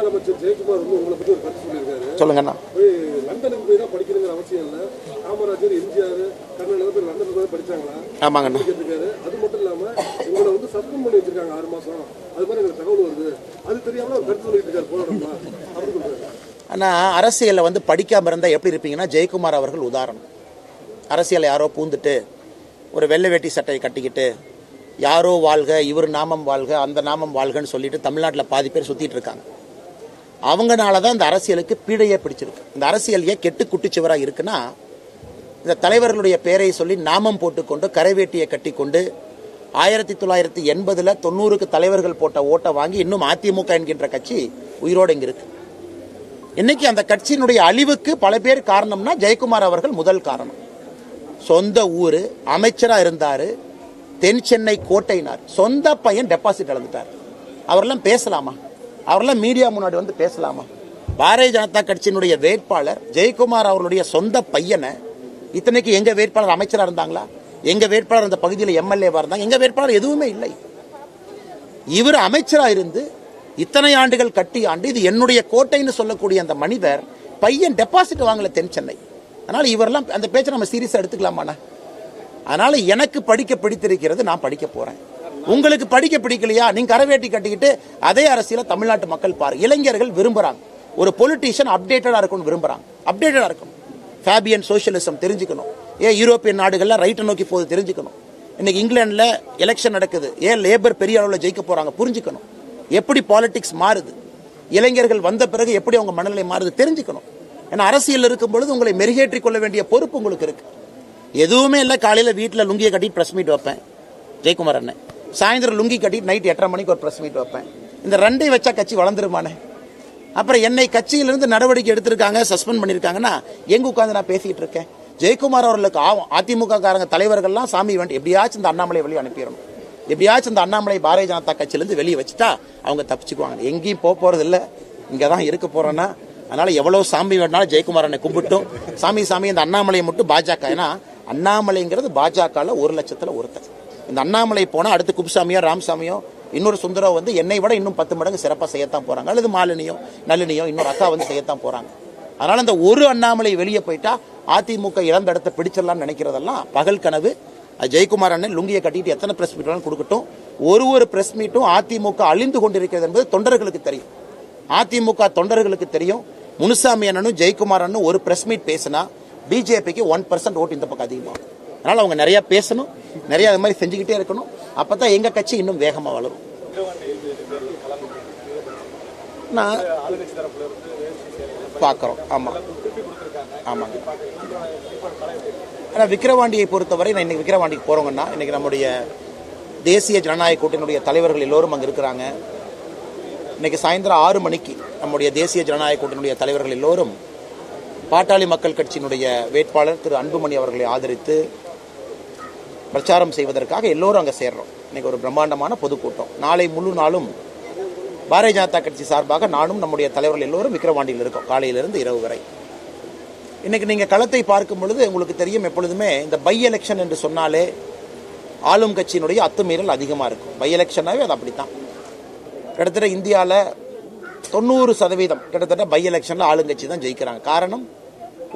முன்னாள் அமைச்சர் ஜெயக்குமார் வந்து உங்களை பத்தி ஒரு கருத்து சொல்லியிருக்காரு. சொல்லுங்கண்ணா. லண்டனுக்கு போய் தான் படிக்கணுங்கிற அவசியம் இல்லை. காமராஜர், எம்ஜிஆர், கருணாநிதி பேர் லண்டனுக்கு போய் படிச்சாங்களா? ஆமாங்கண்ணா. அது மட்டும் இல்லாம உங்களை வந்து சஸ்பெண்ட் பண்ணி வச்சிருக்காங்க 6 மாசம். அது மாதிரி எனக்கு தகவல் வருது. அது தெரியாம ஒரு கருத்து சொல்லிட்டு இருக்காரு போராடமா அப்படி சொல்றாரு. ஆனா அரசியல்ல வந்து படிக்காம இருந்தா எப்படி இருப்பீங்கன்னா ஜெயக்குமார் அவர்கள் உதாரணம். அரசியலை யாரோ பூந்துட்டு ஒரு வெள்ளை வேட்டி சட்டையை கட்டிக்கிட்டு யாரோ வாழ்க, இவர் நாமம் வாழ்க, அந்த நாமம் வாழ்கன்னு சொல்லிட்டு தமிழ்நாட்டில் பாதி பேர் சுத்திட்டு இருக்காங்க. அவங்கனால தான் இந்த அரசியலுக்கு பீடையே பிடிச்சிருக்கு. இந்த அரசியல் ஏன் கெட்டு குட்டிச்சுவராக இருக்குன்னா, இந்த தலைவர்களுடைய பெயரை சொல்லி நாமம் போட்டுக்கொண்டு கரைவேட்டியை கட்டி கொண்டு 1980 90க்கு தலைவர்கள் போட்ட ஓட்டை வாங்கி இன்னும் அதிமுக என்கின்ற கட்சி உயிரோடு இங்க இருக்கு. இன்னைக்கு அந்த கட்சியினுடைய அழிவுக்கு பல பேர் காரணம்னா ஜெயக்குமார் அவர்கள் முதல் காரணம். சொந்த ஊரு, அமைச்சரா இருந்தாரு, தென் சென்னை கோட்டையினார், சொந்த பையன் டெபாசிட் இழந்துட்டார். அவரெல்லாம் பேசலாமா? அவரெல்லாம் மீடியா முன்னாடி வந்து பேசலாமா? பாரதிய ஜனதா கட்சியினுடைய வேட்பாளர் ஜெயக்குமார் அவர்களுடைய சொந்த பையனை, இத்தனைக்கு எங்க வேட்பாளர் அமைச்சரா இருந்தாங்களா? எங்க வேட்பாளர் அந்த பகுதியில் எம்எல்ஏவா இருந்தாங்க? எங்க வேட்பாளர் எதுவுமே இல்லை. இவர் அமைச்சரா இருந்து இத்தனை ஆண்டுகள் கட்டி ஆண்டு இது என்னுடைய கோட்டைன்னு சொல்லக்கூடிய அந்த மனிதர் பையன் டெபாசிட் வாங்கல தென் சென்னை. அதனால இவரெல்லாம் அந்த பேச்சை நம்ம சீரியஸா எடுத்துக்கலாமாண்ணா? அதனால எனக்கு படிக்க பிடித்திருக்கிறது, நான் படிக்க போறேன். உங்களுக்கு படிக்க பிடிக்கலையா? நீங்க கரவேட்டி கட்டிக்கிட்டு அதே அரசியல தமிழ்நாட்டு மக்கள் பாருங்க. இளைஞர்கள் விரும்புறாங்க ஒரு பொலிட்டீஷியன் அப்டேட்டடா இருக்கணும், விரும்புறாங்க அப்டேட்டடா இருக்கணும். ஃபேபியன் சோசியலிசம் தெரிஞ்சுக்கணும். ஏன் யூரோப்பியன் நாடுகள்லாம் ரைட்டை நோக்கி போகுது தெரிஞ்சுக்கணும். இன்னைக்கு இங்கிலாந்துல எலெக்ஷன் நடக்குது, ஏன் லேபர் பெரிய அளவில் ஜெயிக்க போறாங்க புரிஞ்சுக்கணும். எப்படி பாலிடிக்ஸ் மாறுது, இளைஞர்கள் வந்த பிறகு எப்படி அவங்க மனநிலை மாறுது தெரிஞ்சுக்கணும். ஏன்னா அரசியல் இருக்கும் பொழுது உங்களை மெருகேற்றிக் கொள்ள வேண்டிய பொறுப்பு உங்களுக்கு இருக்கு. எதுவுமே இல்லை, காலையில் வீட்டில் லுங்கியை கட்டிட்டு ப்ரெஸ் மீட் வைப்பேன் ஜெயக்குமார் அண்ணன், சாயந்தரம் லுங்கி கட்டிட்டு நைட் 8:30 மணிக்கு ஒரு ப்ரெஸ் மீட் வைப்பேன். இந்த ரெண்டை வச்சா கட்சி வளர்ந்துருமானே? அப்புறம் என்னை கட்சியிலிருந்து நடவடிக்கை எடுத்திருக்காங்க, சஸ்பெண்ட் பண்ணியிருக்காங்கன்னா எங்க உட்காந்து நான் பேசிட்டு இருக்கேன்? ஜெயக்குமார் அவர்களுக்கு அதிமுக காரங்க தலைவர்கள்லாம் சாமி வேண்டி எப்படியாச்சும் இந்த அண்ணாமலை வெளியே அனுப்பிடணும், எப்படியாச்சும் இந்த அண்ணாமலை பாரதிய ஜனதா கட்சியிலிருந்து வெளியே வச்சுட்டா அவங்க தப்பிச்சுக்குவாங்க. எங்கேயும் போறது இல்லை, இங்கே தான் இருக்க போறேன்னா. அதனால எவ்வளவு சாமி வேணாலும் ஜெயக்குமார் அண்ணனை கும்பிட்டும் சாமி இந்த அண்ணாமலையை மட்டும் பாஜக, ஏன்னா அண்ணாமலைங்கிறது பாஜக 1 லட்சத்துல ஒருத்தர். இந்த அண்ணாமலை போனா அடுத்து குப்சாமியோ ராமசாமியோ இன்னொரு சுந்தரோ வந்து என்னை விட இன்னும் 10 மடங்கு சிறப்பாக செய்யத்தான் போறாங்க, அல்லது மாலினியோ நளினியோ இன்னொரு அக்கா வந்து செய்யத்தான் போறாங்க. அதனால இந்த ஒரு அண்ணாமலை வெளியே போயிட்டா அதிமுக இழந்த இடத்தை பிடிச்சிடலாம்னு நினைக்கிறதெல்லாம் பகல் கனவு. ஜெயக்குமார் அண்ணன் லுங்கியை கட்டிட்டு எத்தனை பிரஸ் மீட் கொடுக்கட்டும். ஒரு பிரஸ் மீட்டும் அதிமுக அழிந்து கொண்டிருக்கிறது என்பது தொண்டர்களுக்கு தெரியும், அதிமுக தொண்டர்களுக்கு தெரியும். முனுசாமி அண்ணனும் ஜெயக்குமார் அண்ணனும் ஒரு பிரஸ் மீட் பேசினா பிஜேபிக்கு 1% ஓட்டு இந்த பக்கம் அதிகமாகும். அதனால அவங்க நிறைய பேசணும், நிறைய அது மாதிரி செஞ்சுக்கிட்டே இருக்கணும். அப்பதான் எங்க கட்சி இன்னும் வேகமா வளரும். நான் பார்க்கிறோம். ஆமா ஆமாங்க. ஆனால் விக்கிரவாண்டியை பொறுத்தவரை நான் இன்னைக்கு விக்கிரவாண்டிக்கு போறோங்கன்னா, இன்னைக்கு நம்முடைய தேசிய ஜனநாயக கூட்டணியுடைய தலைவர்கள் எல்லோரும் அங்கே இருக்கிறாங்க. இன்னைக்கு சாயந்தரம் 6 மணிக்கு நம்முடைய தேசிய ஜனநாயக கூட்டணியுடைய தலைவர்கள் எல்லோரும் பாட்டாளி மக்கள் கட்சியினுடைய வேட்பாளர் திரு அன்புமணி அவர்களை ஆதரித்து பிரச்சாரம் செய்வதற்காக எல்லோரும் அங்கே சேர்றோம். இன்னைக்கு ஒரு பிரம்மாண்டமான பொதுக்கூட்டம். நாளை முழு நாளும் பாரதிய ஜனதா கட்சி சார்பாக நானும் நம்முடைய தலைவர்கள் எல்லோரும் விக்கிரவாண்டியில் இருக்கோம், காலையிலிருந்து இரவு வரை. இன்னைக்கு நீங்க களத்தை பார்க்கும் பொழுது உங்களுக்கு தெரியும், எப்பொழுதுமே இந்த பை எலெக்ஷன் என்று சொன்னாலே ஆளும் கட்சியினுடைய அத்துமீறல் அதிகமாக இருக்கும். பை எலெக்ஷனாவே அது அப்படித்தான். கிட்டத்தட்ட இந்தியாவில் 90% கிட்டத்தட்ட பை எலெக்ஷன்ல ஆளுங்கட்சி தான் ஜெயிக்கிறாங்க. காரணம்,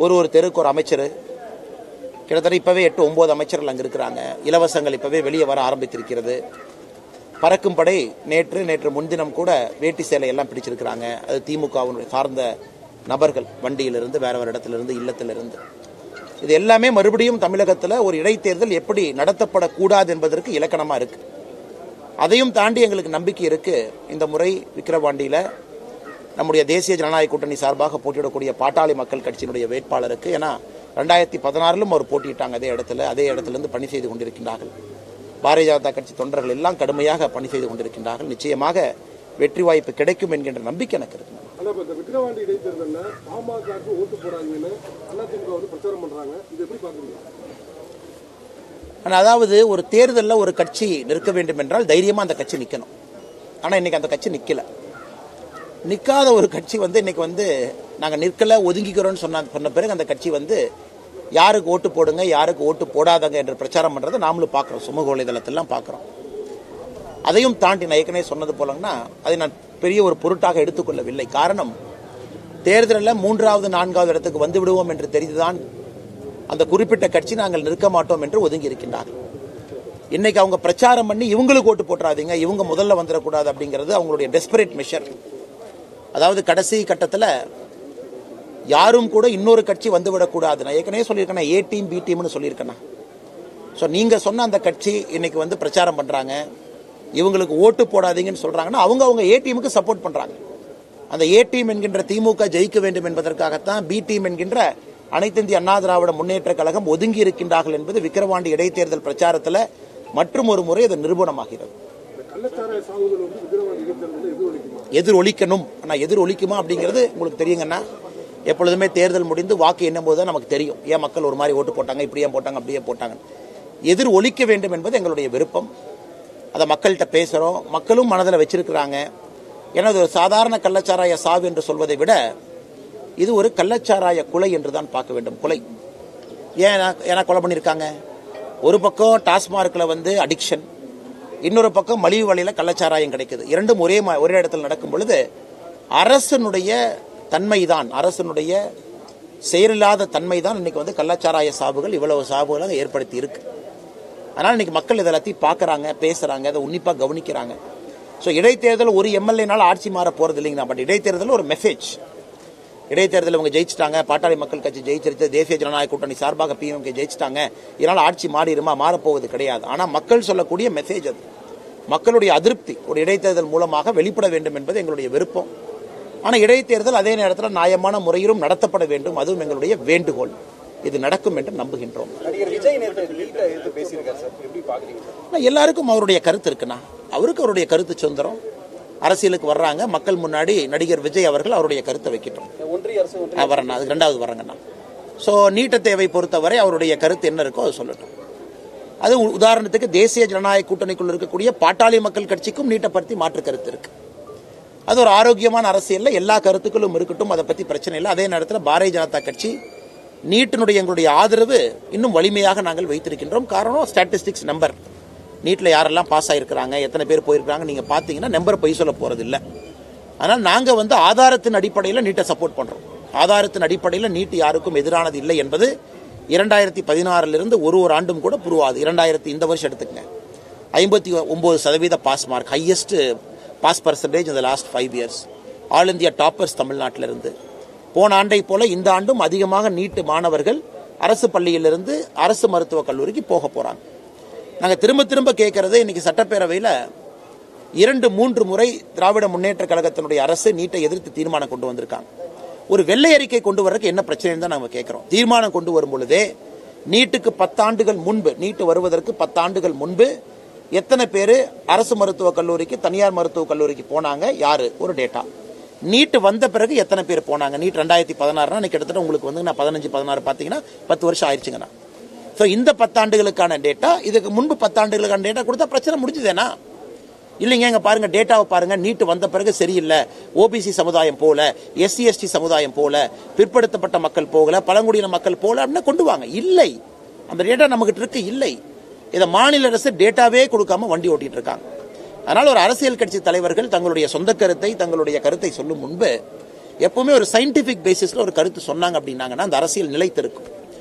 ஒரு தெருக்கு ஒரு அமைச்சர், கிட்டத்தட்ட இப்பவே 8-9 அமைச்சர்கள் அங்கே இருக்கிறாங்க. இலவசங்கள் இப்பவே வெளியே வர ஆரம்பித்திருக்கிறது. பறக்கும் படை நேற்று முன்தினம் கூட வேட்டி சேலை எல்லாம் பிடிச்சிருக்கிறாங்க. அது திமுகவினுடைய சார்ந்த நபர்கள், வண்டியிலிருந்து வேற இடத்திலிருந்து இல்லத்திலிருந்து. இது எல்லாமே மறுபடியும் தமிழகத்தில் ஒரு இடைத்தேர்தல் எப்படி நடத்தப்படக்கூடாது என்பதற்கு இலக்கணமா இருக்கு. அதையும் தாண்டி எங்களுக்கு நம்பிக்கை இருக்கு. இந்த முறை விக்கிரவாண்டியில நம்முடைய தேசிய ஜனநாயக கூட்டணி சார்பாக போட்டியிடக்கூடிய பாட்டாளி மக்கள் கட்சியினுடைய வேட்பாளருக்கு, ஏன்னா 2016 அவர் போட்டியிட்டாங்க அதே இடத்திலிருந்து பணி செய்து கொண்டிருக்கின்றார்கள். பாரதிய ஜனதா கட்சி தொண்டர்கள் எல்லாம் கடுமையாக பணி செய்து கொண்டிருக்கின்றார்கள். நிச்சயமாக வெற்றி வாய்ப்பு கிடைக்கும் என்கின்ற நம்பிக்கை எனக்கு இருக்கு. விக்கிரவாண்டி இடைத்தேர்தல்ல பாமகவுக்கு ஓட்டு போடாங்கன்னு அதிமுக வந்து பிரச்சாரம் பண்றாங்க. இது எப்படி பாக்குறீங்க? அதாவது ஒரு தேர்தலில் ஒரு கட்சி நிற்க வேண்டும் என்றால் தைரியமா அந்த கட்சி நிற்கணும். ஆனா இன்னைக்கு அந்த கட்சி நிற்காத ஒரு கட்சி வந்து இன்னைக்கு வந்து நாங்கள் நிற்கல ஒதுங்கிக்கிறோம்னு சொன்ன பிறகு அந்த கட்சி வந்து யாருக்கு ஓட்டு போடுங்க யாருக்கு ஓட்டு போடாதங்க என்று பிரச்சாரம் பண்றதை நாமளும் பார்க்குறோம், சமூக வலைதளத்திலாம் பார்க்குறோம். அதையும் தாண்டி நான் ஏற்கனவே சொன்னது போலன்னா, அதை நான் பெரிய ஒரு பொருட்டாக எடுத்துக்கொள்ளவில்லை. காரணம், தேர்தலில் 3வது 4வது இடத்துக்கு வந்து விடுவோம் என்று தெரிந்துதான் அந்த குறிப்பிட்ட கட்சி நாங்கள் நிற்க மாட்டோம் என்று ஒதுங்கி இருக்கின்றார்கள். இன்னைக்கு அவங்க பிரச்சாரம் பண்ணி இவங்களுக்கு ஓட்டு போட்டுறாதீங்க, இவங்க முதல்ல வந்துடக்கூடாது அப்படிங்கிறது அவங்களுடைய டெஸ்பரேட் மெஷர். அதாவது கடைசி கட்டத்தில் யாரும் கூட இன்னொரு கட்சி வந்துவிடக்கூடாது. நான் ஏற்கனவே சொல்லியிருக்கேன், ஏ டீம் பி டீம்னு சொல்லியிருக்கேன். ஸோ நீங்கள் சொன்ன அந்த கட்சி இன்னைக்கு வந்து பிரச்சாரம் பண்ணுறாங்க, இவங்களுக்கு ஓட்டு போடாதீங்கன்னு சொல்கிறாங்கன்னா அவங்க ஏ டீமுக்கு சப்போர்ட் பண்ணுறாங்க. அந்த ஏ டீம் என்கின்ற திமுக ஜெயிக்க வேண்டும் என்பதற்காகத்தான் பி டீம் என்கின்ற அனைத்து இந்திய அண்ணா திராவிட முன்னேற்ற கழகம் ஒதுங்கி இருக்கின்றார்கள் என்பது விக்கிரவாண்டி இடைத்தேர்தல் பிரச்சாரத்தில் மற்றும் ஒரு முறை அது நிரூபணமாகிறது. எதிரொலிக்கணும். ஆனால் எதிரொலிக்குமா அப்படிங்கிறது உங்களுக்கு தெரியுங்கன்னா, எப்பொழுதுமே தேர்தல் முடிந்து வாக்கு எண்ணும் போது தான் நமக்கு தெரியும், ஏன் மக்கள் ஒரு மாதிரி ஓட்டு போட்டாங்க, இப்படியே போட்டாங்க, அப்படியே போட்டாங்க. எதிர் ஒலிக்க வேண்டும் என்பது எங்களுடைய விருப்பம். அதை மக்கள்கிட்ட பேசுகிறோம், மக்களும் மனதில் வச்சிருக்கிறாங்க. ஏன்னா இது ஒரு சாதாரண கள்ளச்சாராய சாவு என்று சொல்வதை விட இது ஒரு கள்ளச்சாராய கொலை என்று தான் பார்க்க வேண்டும். கொலை ஏன்னா கொலை பண்ணியிருக்காங்க. ஒரு பக்கம் டாஸ்மார்க்கில் வந்து அடிக்ஷன், இன்னொரு பக்கம் மலிவு வழியில் கள்ளச்சாராயம் கிடைக்குது. இரண்டும் ஒரே இடத்துல நடக்கும் பொழுது அரசனுடைய தன்மைதான், அரசனுடைய செயலில்லாத தன்மைதான் இன்னைக்கு வந்து கள்ளச்சாராய சாவுகள் இவ்வளவு சாவுகளாக ஏற்படுத்தி இருக்கு. அதனால் இன்னைக்கு மக்கள் இதெல்லாத்தையும் பார்க்குறாங்க, பேசுகிறாங்க, அதை உன்னிப்பாக கவனிக்கிறாங்க. ஸோ இடைத்தேர்தல் ஒரு எம்எல்ஏனால ஆட்சி மாற போகிறது இல்லைங்கண்ணா. பட் இடைத்தேர்தல் ஒரு மெசேஜ். இடைத்தேர்தல் இவங்க ஜெயிச்சிட்டாங்க, பாட்டாளி மக்கள் கட்சி ஜெயிச்சிருச்சு, தேசிய ஜனநாயக கூட்டணி சார்பாக பிஎம்கே ஜெயிச்சிட்டாங்க, இதனால் ஆட்சி மாறப்போவது கிடையாது. ஆனால் மக்கள் சொல்லக்கூடிய மெசேஜ் அது. மக்களுடைய அதிருப்தி ஒரு இடைத்தேர்தல் மூலமாக வெளிப்பட வேண்டும் என்பது எங்களுடைய விருப்பம். ஆனால் இடைத்தேர்தல் அதே நேரத்தில் நியாயமான முறையிலும் நடத்தப்பட வேண்டும், அதுவும் எங்களுடைய வேண்டுகோள். இது நடக்கும் என்று நம்புகின்றோம். எல்லாருக்கும் அவருடைய கருத்து இருக்குண்ணா, அவருக்கு அவருடைய கருத்து சுதந்திரம். அரசியலுக்கு வர்றாங்க, மக்கள் முன்னாடி நடிகர் விஜய் அவர்கள் அவருடைய கருத்தை வைக்கிட்டோம். வரேண்ணா, அதுக்கு 2வது வரேங்கண்ணா. ஸோ நீட்ட தேவை பொறுத்தவரை அவருடைய கருத்து என்ன இருக்கோ அது சொல்லட்டும். அது உதாரணத்துக்கு தேசிய ஜனநாயக கூட்டணிக்குள் இருக்கக்கூடிய பாட்டாளி மக்கள் கட்சிக்கும் நீட்டை பற்றி மாற்று கருத்து இருக்கு. அது ஒரு ஆரோக்கியமான அரசியல்ல எல்லா கருத்துக்களும் இருக்கட்டும், அதை பற்றி பிரச்சனை இல்லை. அதே நேரத்தில் பாரதிய ஜனதா கட்சி நீட்டினுடைய எங்களுடைய ஆதரவு இன்னும் வலிமையாக நாங்கள் வைத்திருக்கின்றோம். காரணம் ஸ்டாட்டிஸ்டிக்ஸ் நம்பர், நீட்டில் யாரெல்லாம் பாஸ் ஆகிருக்கிறாங்க, எத்தனை பேர் போயிருக்கிறாங்க நீங்கள் பார்த்தீங்கன்னா நம்பர் பொய் சொல்ல போகிறது இல்லை. ஆனால் நாங்கள் வந்து ஆதாரத்தின் அடிப்படையில் நீட்டை சப்போர்ட் பண்ணுறோம். ஆதாரத்தின் அடிப்படையில் நீட் யாருக்கும் எதிரானது இல்லை என்பது 2016 ஒரு ஆண்டும் கூட புரிவாது. இந்த வருஷம் எடுத்துக்கங்க, 59% pass mark, highest pass percentage இந்த last 5 years. All India toppers தமிழ்நாட்டிலிருந்து. போன ஆண்டை போல இந்த ஆண்டும் அதிகமாக நீட்டு மாணவர்கள் அரசு பள்ளியிலிருந்து அரசு மருத்துவக் கல்லூரிக்கு போக போகிறாங்க. நாங்கள் திரும்ப கேட்கறது, இன்னைக்கு சட்டப்பேரவையில் 2-3 முறை திராவிட முன்னேற்ற கழகத்தினுடைய அரசு நீட்டை எதிர்த்து தீர்மானம் கொண்டு வந்திருக்காங்க. ஒரு வெள்ளை அறிக்கை கொண்டு வர்றதுக்கு என்ன பிரச்சனைன்னு தான் நாங்கள் கேட்குறோம். தீர்மானம் கொண்டு வரும் பொழுதே நீட்டுக்கு 10 ஆண்டுகள் முன்பு, நீட்டு வருவதற்கு 10 ஆண்டுகள் முன்பு எத்தனை பேர் அரசு மருத்துவக் கல்லூரிக்கு தனியார் மருத்துவக் கல்லூரிக்கு போனாங்க, யாரு, ஒரு டேட்டா. நீட்டு வந்த பிறகு எத்தனை பேர் போனாங்க. நீட் 2016 கிட்டத்தட்ட உங்களுக்கு வந்து 15-16 பார்த்தீங்கன்னா 10 வருஷம் ஆயிடுச்சுங்கண்ணா. ஸோ இந்த 10 ஆண்டுகளுக்கான டேட்டா, இதுக்கு முன்பு 10 ஆண்டுகளுக்கான டேட்டா கொடுத்தா பிரச்சனை முடிஞ்சுதேனா? இல்லைங்க, இங்கே பாருங்க, டேட்டாவை பாருங்க, நீட்டு வந்த பிறகு சரியில்லை, ஓபிசி சமுதாயம் போல, எஸ்சி எஸ்டி சமுதாயம் போல, பிற்படுத்தப்பட்ட மக்கள் போகல, பழங்குடியின மக்கள் போல அப்படின்னு கொண்டு வாங்க. இல்லை, அந்த டேட்டா நம்மகிட்ட இருக்கு, இல்லை. இதை மாநில அரசு டேட்டாவே கொடுக்காம வண்டி ஓட்டிட்டு இருக்காங்க. அதனால் ஒரு அரசியல் கட்சி தலைவர்கள் தங்களுடைய சொந்த கருத்தை, தங்களுடைய கருத்தை சொல்லும் முன்பு எப்பவுமே ஒரு சயின்டிபிக் பேசிஸ்ல ஒரு கருத்து சொன்னாங்க அப்படின்னாங்கன்னா அந்த அரசியல் நிலைத்திருக்கும்.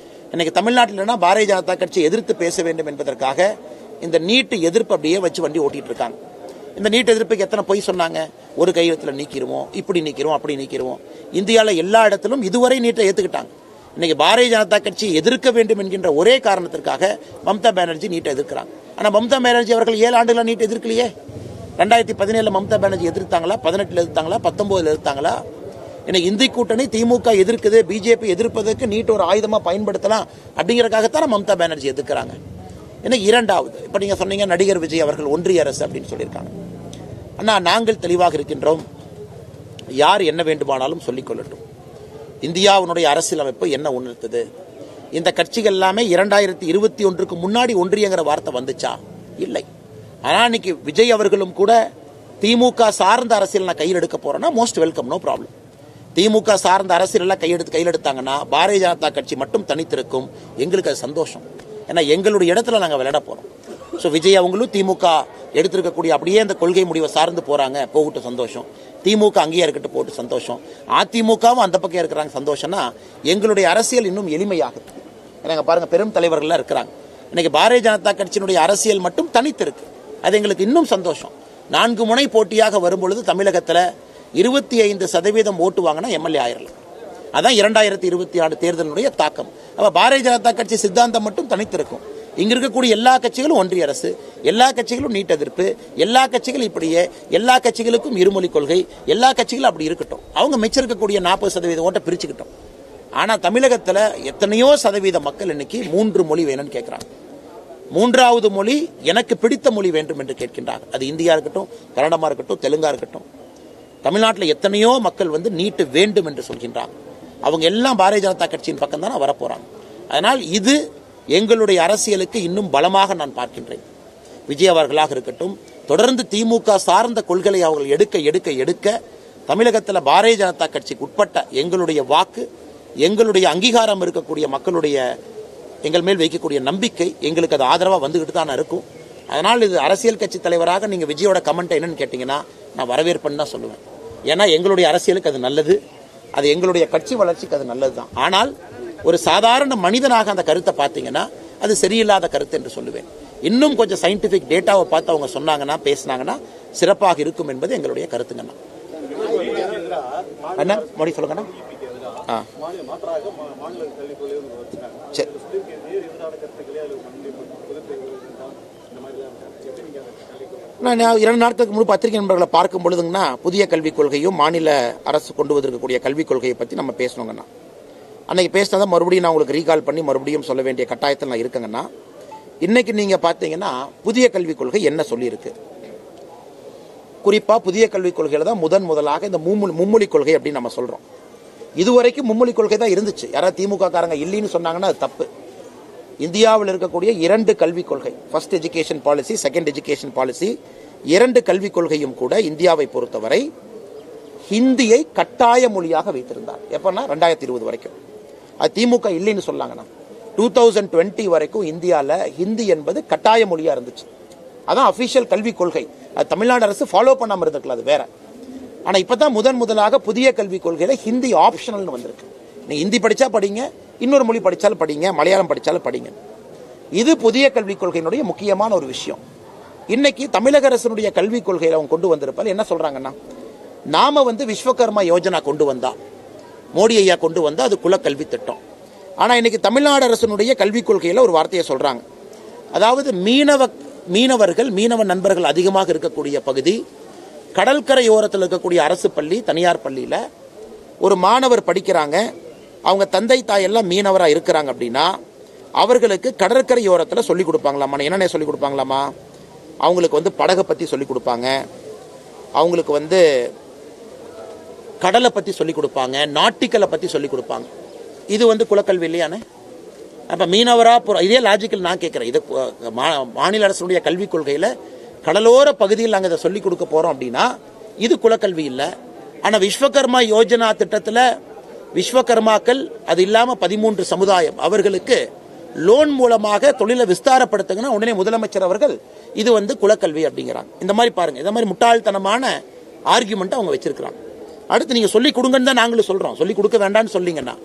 இன்னைக்கு தமிழ்நாட்டில்னா பாரதிய ஜனதா கட்சி எதிர்த்து பேச வேண்டும் என்பதற்காக இந்த நீட்டு எதிர்ப்பு அப்படியே வச்சு வண்டி ஓட்டிட்டு இருக்காங்க. இந்த நீட் எதிர்ப்புக்கு எத்தனை பொய் சொன்னாங்க, ஒரு கையெழுத்தில் நீக்கிடுவோம், இப்படி நீக்கிறோம், அப்படி நீக்கிறோம். இந்தியாவில் எல்லா இடத்திலும் இதுவரை நீட்டை ஏற்றுக்கிட்டாங்க. இன்னைக்கு பாரதிய ஜனதா கட்சி எதிர்க்க வேண்டும் என்கின்ற ஒரே காரணத்திற்காக மம்தா பானர்ஜி நீட்டை எதிர்க்கிறாங்க. ஆனால் மம்தா பானர்ஜி அவர்கள் 7 ஆண்டுகளா நீட் எதிர்க்கலையே. 2017 மம்தா பானர்ஜி எதிர்த்தாங்களா, 18 எதிர்த்தாங்களா, 19 எதிர்த்தாங்களா? இன்னைக்கு இந்தி கூட்டணி திமுக எதிர்க்குது, பிஜேபி எதிர்ப்பதற்கு நீட் ஒரு ஆயுதமா பயன்படுத்தலாம் அப்படிங்கறதுக்காகத்தான் மம்தா பானர்ஜி எதிர்க்கிறாங்க. இன்னைக்கு 2வது, இப்ப நீங்க சொன்னீங்க நடிகர் விஜய் அவர்கள் ஒன்றிய அரசு அப்படின்னு சொல்லியிருக்காங்க. அண்ணா, நாங்கள் தெளிவாக இருக்கின்றோம். யார் என்ன வேண்டுமானாலும் சொல்லிக் கொள்ளட்டும். இந்தியாவுடைய அரசியலமைப்பு என்ன உணர்த்தது? இந்த கட்சிகள் எல்லாமே 2021 முன்னாடி ஒன்றியங்கிற வார்த்தை வந்துச்சா? இல்லை. ஆனா இன்னைக்கு விஜய் அவர்களும் கூட திமுக சார்ந்த அரசியல் நான் கையில் எடுக்க போறேன்னா மோஸ்ட் வெல்கம், நோ ப்ராப்ளம். திமுக சார்ந்த அரசியல் எல்லாம் கையில் எடுத்தாங்கன்னா பாரதிய ஜனதா கட்சி மட்டும் தனித்திருக்கும். எங்களுக்கு அது சந்தோஷம். ஏன்னா எங்களுடைய இடத்துல நாங்கள் விளையாட போறோம். ஸோ விஜய் அவங்களும் திமுக எடுத்திருக்கக்கூடிய அப்படியே அந்த கொள்கை முடிவை சார்ந்து போறாங்க, போகட்டும் சந்தோஷம். திமுக அங்கேயே இருக்கட்டும், போட்டு சந்தோஷம். அதிமுகவும் அந்த பக்கம் இருக்கிறாங்க, சந்தோஷம்னா எங்களுடைய அரசியல் இன்னும் எளிமையாகுது. ஏன்னா பாருங்க, பெரும் தலைவர்கள்லாம் இருக்கிறாங்க. இன்னைக்கு பாரதிய ஜனதா கட்சியினுடைய அரசியல் மட்டும் தனித்து இருக்கு. அது எங்களுக்கு இன்னும் சந்தோஷம். 4 முனை போட்டியாக வரும்பொழுது தமிழகத்தில் 25% ஓட்டு வாங்கினா எம்எல்ஏ ஆயிரலாம். அதான் 2026 தேர்தலுடைய தாக்கம். அப்ப பாரதிய ஜனதா கட்சி சித்தாந்தம் மட்டும் தனித்திருக்கும். இங்க இருக்கக்கூடிய எல்லா கட்சிகளும் ஒன்றிய அரசு, எல்லா கட்சிகளும் நீட் எதிர்ப்பு, எல்லா கட்சிகளும் இப்படியே, எல்லா கட்சிகளுக்கும் இருமொழி கொள்கை, எல்லா கட்சிகளும் அப்படி இருக்கட்டும். அவங்க மிச்சிருக்கக்கூடிய 40% ஓட்டை பிரிச்சுக்கிட்டோம். ஆனா தமிழகத்தில் எத்தனையோ சதவீத மக்கள் இன்னைக்கு 3 மொழி வேணும்னு கேட்கிறாங்க. 3வது மொழி எனக்கு பிடித்த மொழி வேண்டும் என்று கேட்கின்றார்கள். அது இந்தியா இருக்கட்டும், கன்னடமா இருக்கட்டும், தெலுங்கா இருக்கட்டும். தமிழ்நாட்டில் எத்தனையோ மக்கள் நீட்டு வேண்டும் என்று சொல்கின்றாங்க. அவங்க எல்லாம் பாரதிய ஜனதா கட்சியின் பக்கம் தானே வரப்போறாங்க. அதனால் இது எங்களுடைய அரசியலுக்கு இன்னும் பலமாக நான் பார்க்கின்றேன். விஜய் அவர்களாக இருக்கட்டும், தொடர்ந்து திமுக சார்ந்த கொள்கைகளை அவர்கள் எடுக்க எடுக்க எடுக்க தமிழகத்தில் பாரதிய ஜனதா கட்சிக்கு உட்பட்ட எங்களுடைய வாக்கு, எங்களுடைய அங்கீகாரம் இருக்கக்கூடிய மக்களுடைய எங்கள் மேல் வைக்கக்கூடிய நம்பிக்கை எங்களுக்கு அது ஆதரவாக வந்துகிட்டு தான் இருக்கும். அதனால் இது அரசியல் கட்சி தலைவராக நீங்கள் விஜயோட கமெண்ட் என்னன்னு கேட்டீங்கன்னா நான் வரவேற்புன்னு தான் சொல்லுவேன். ஏன்னா எங்களுடைய அரசியலுக்கு அது நல்லது, அது எங்களுடைய கட்சி வளர்ச்சிக்கு அது நல்லது தான். ஆனால் ஒரு சாதாரண மனிதனாக அந்த கருத்தை பார்த்தீங்கன்னா அது சரியில்லாத கருத்து என்று சொல்லுவேன். இன்னும் கொஞ்சம் சயின்டிபிக் டேட்டாவை பார்த்து அவங்க சொன்னாங்கன்னா, பேசினாங்கன்னா சிறப்பாக இருக்கும் என்பது எங்களுடைய கருத்துங்கண்ணா. அண்ணா மொழி சொல்லுங்கண்ணா. சரி, நான் 2 நாட்களுக்கு முன்பு பத்திரிகை நண்பர்களை பார்க்கும் பொழுதுங்கன்னா புதிய கல்விக் கொள்கையும் மாநில அரசு கொண்டு வந்திருக்கக்கூடிய கல்விக் கொள்கையை பற்றி நம்ம பேசணுங்கண்ணா. அன்னைக்கு பேசினதை மறுபடியும் நான் உங்களுக்கு ரீகால் பண்ணி மறுபடியும் சொல்ல வேண்டிய கட்டாயத்தில் நான் இருக்கேங்கண்ணா. இன்னைக்கு நீங்க பார்த்தீங்கன்னா புதிய கல்விக் கொள்கை என்ன சொல்லியிருக்கு, குறிப்பா புதிய கல்விக் கொள்கையில தான் முதலாக இந்த மும்மொழி கொள்கை அப்படின்னு நம்ம சொல்றோம். இதுவரைக்கும் மும்மொழி கொள்கை தான் இருந்துச்சு. யாராவது திமுக காரங்க இல்லைன்னு சொன்னாங்கன்னா அது தப்பு. இந்தியாவில் இருக்கக்கூடிய 2 கல்விக் கொள்கை, first education policy, second education policy, 2 கல்விக் கொள்கையும் கூட இந்தியாவை பொறுத்தவரை ஹிந்தியை கட்டாய மொழியாக வைத்திருந்தார். எப்பன்னா 2020 வரைக்கும். அது திமுக இல்லைன்னு சொல்லாங்கண்ணா. 2020 வரைக்கும் இந்தியாவில் ஹிந்தி என்பது கட்டாய மொழியா இருந்துச்சு. அதான் அபிஷியல் கல்விக் கொள்கை. அது தமிழ்நாடு அரசு ஃபாலோ பண்ணாம இருந்திருக்கலாம், அது வேற. ஆனா இப்பதான் முதலாக புதிய கல்விக் கொள்கையில ஹிந்தி ஆப்ஷனல் வந்திருக்கு. நீங்க ஹிந்தி படிச்சா படிங்க, இன்னொரு மொழி படிச்சாலும் படிங்க, மலையாளம் படிச்சாலும் படிங்க. இது புதிய கல்விக் கொள்கையினுடைய முக்கியமான ஒரு விஷயம். இன்னைக்கு தமிழக அரசினுடைய கல்விக் கொள்கையில அவங்க கொண்டு வந்திருப்பாரு. என்ன சொல்றாங்கன்னா, நாம விஸ்வகர்மா யோஜனா கொண்டு வந்தா, மோடி ஐயா கொண்டு வந்தா அது குலக்கல்வி திட்டம். ஆனா இன்னைக்கு தமிழ்நாடு அரசினுடைய கல்விக் கொள்கையில ஒரு வார்த்தையை சொல்றாங்க. அதாவது மீனவர்கள், மீனவ நண்பர்கள் அதிகமாக இருக்கக்கூடிய பகுதி, கடற்கரையோரத்தில் இருக்கக்கூடிய அரசு பள்ளி, தனியார் பள்ளியில ஒரு மாணவர் படிக்கிறாங்க, அவங்க தந்தை தாய் எல்லாம் மீனவராக இருக்கிறாங்க அப்படின்னா அவர்களுக்கு கடற்கரையோரத்தில் சொல்லிக் கொடுப்பாங்களாமா. என்னென்ன சொல்லிக் கொடுப்பாங்களாமா? அவங்களுக்கு படகை பற்றி சொல்லிக் கொடுப்பாங்க, அவங்களுக்கு கடலை பற்றி சொல்லிக் கொடுப்பாங்க, நாட்டிக்கலை பற்றி சொல்லிக் கொடுப்பாங்க. இது குலக்கல்வி இல்லையானே? அப்போ மீனவராக இதே லாஜிக்கல் நான் கேட்குறேன். இது மாநில அரசுடைய கல்விக் கொள்கையில் கடலோர பகுதியில் நாங்கள் இதை சொல்லிக் கொடுக்க போகிறோம் அப்படின்னா இது குலக்கல்வி இல்லை. ஆனால் விஸ்வகர்மா யோஜனா திட்டத்தில் விஸ்வகர்மாக்கள், அது இல்லாமல் 13 சமுதாயம் அவர்களுக்கு லோன் மூலமாக தொழிலை விஸ்தாரப்படுத்துங்கன்னா உடனே முதலமைச்சர் அவர்கள் இது குலக்கல்வி அப்படிங்கிறாங்க. இந்த மாதிரி பாருங்க, இந்த மாதிரி முட்டாள்தனமான ஆர்கியூமெண்ட் அவங்க வச்சிருக்கிறாங்க. அடுத்து நீங்க சொல்லிக் கொடுங்கன்னு தான் நாங்களும் சொல்றோம், சொல்லிக் கொடுக்க வேண்டாம்னு சொல்லிங்கன்னா.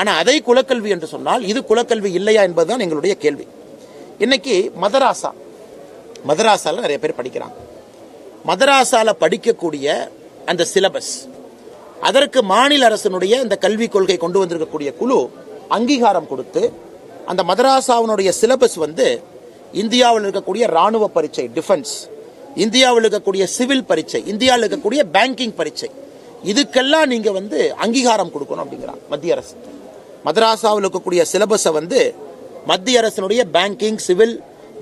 ஆனா அதை குலக்கல்வி என்று சொன்னால் இது குலக்கல்வி இல்லையா என்பதுதான் எங்களுடைய கேள்வி. இன்னைக்கு மதராசால நிறைய பேர் படிக்கிறாங்க. மதராசால படிக்கக்கூடிய அந்த சிலபஸ், அதற்கு மாநில அரசினுடைய இந்த கல்விக் கொள்கை கொண்டு வந்திருக்கக்கூடிய குழு அங்கீகாரம் கொடுத்து அந்த மதராசாவினுடைய சிலபஸ் இந்தியாவில் இருக்கக்கூடிய ராணுவ பரீட்சை, டிஃபென்ஸ், இந்தியாவில் இருக்கக்கூடிய சிவில் பரீட்சை, இந்தியாவில் இருக்கக்கூடிய பேங்கிங் பரீட்சை, இதுக்கெல்லாம் நீங்க அங்கீகாரம் கொடுக்கணும் அப்படிங்கிறாங்க மத்திய அரசு. மதராசாவில் இருக்கக்கூடிய சிலபஸை மத்திய அரசினுடைய பேங்கிங், சிவில்,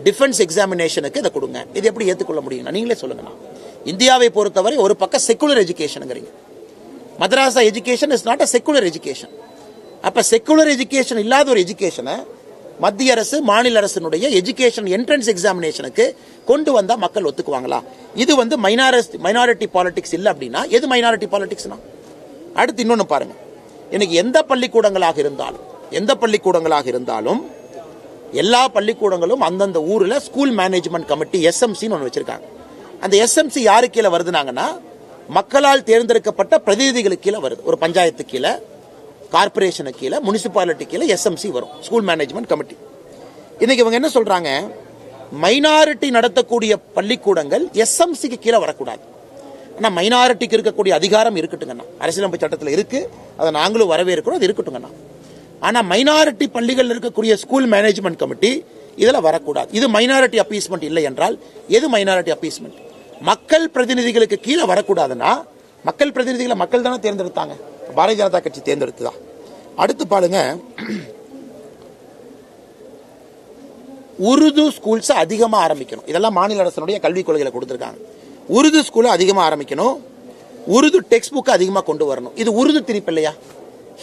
டிஃபென்ஸ் எக்ஸாமினேஷனுக்கு இதை கொடுங்க. இது எப்படி ஏற்றுக்கொள்ள முடியும்? நீங்களே சொல்லுங்க. இந்தியாவை பொறுத்தவரை ஒரு பக்கம் secular education, madrasa education is not a secular education. அப்ப செக்குலர் எஜுகேஷன் இல்லாத ஒரு எஜுகேஷனை மத்திய அரசு, மாநில அரசினுடைய எஜுகேஷன் என்ட்ரன்ஸ் எக்ஸாமினேஷனுக்கு கொண்டு வந்தா மக்கள் ஒத்துக்குவாங்களா? இது மைனாரிட்டி பாலிடிக்ஸ் இல்லை அப்படின்னா எது மைனாரிட்டி பாலிடிக்ஸ்னா? அடுத்து இன்னொன்னு பாருங்க, எனக்கு எந்த பள்ளிக்கூடங்களாக இருந்தாலும் எல்லா பள்ளிக்கூடங்களும் அந்தந்த ஊரில் ஸ்கூல் மேனேஜ்மெண்ட் கமிட்டி எஸ்எம்சின்னு ஒன்று வச்சிருக்காங்க. அந்த எஸ்எம்சி யாரு கீழே வருதுனாங்கன்னா மக்களால் தேர்ந்தெடுக்கப்பட்ட பிரதிநிதிகளுக்கு கீழே வருது. ஒரு பஞ்சாயத்து கீழே, கார்பரேஷனுக்கு கீழே, முனிசிபாலிட்டி கீழே எஸ்எம்சி வரும், ஸ்கூல் மேனேஜ்மெண்ட் கமிட்டி. இன்னைக்கு இவங்க என்ன சொல்றாங்க, மைனாரிட்டி நடத்தக்கூடிய பள்ளிக்கூடங்கள் எஸ்எம்சிக்கு கீழே வரக்கூடாது. ஆனால் மைனாரிட்டிக்கு இருக்கக்கூடிய அதிகாரம் இருக்கட்டுங்கண்ணா, அரசியலமைப்பு சட்டத்தில் இருக்கு, அதை நாங்களும் வரவேற்கிறோம், அது இருக்கட்டுங்கண்ணா. ஆனால் மைனாரிட்டி பள்ளிகள் இருக்கக்கூடிய ஸ்கூல் மேனேஜ்மெண்ட் கமிட்டி இதில் வரக்கூடாது. இது மைனாரிட்டி அப்பீஸ்மெண்ட் இல்லை என்றால் எது மைனாரிட்டி அப்பீஸ்மெண்ட்? மக்கள் பிரதிநிதிகளுக்கு கீழே வரக்கூடாதுன்னா மக்கள் பிரதிநிதிகளை மக்கள் தானே தேர்ந்தெடுத்தாங்க, பாரதிய ஜனதா கட்சி தேர்ந்தெடுத்துதான். அடுத்து பாருங்க, உருது ஸ்கூல்ஸ் அதிகமா ஆரம்பிக்கணும். இதெல்லாம் மாநில அரசுடைய கல்விக் கொள்கையில கொடுத்திருக்காங்க. உருது ஸ்கூல் அதிகமா ஆரம்பிக்கணும், உருது டெக்ஸ்ட் புக் அதிகமா கொண்டு வரணும். இது உருது திணிப்பு இல்லையா?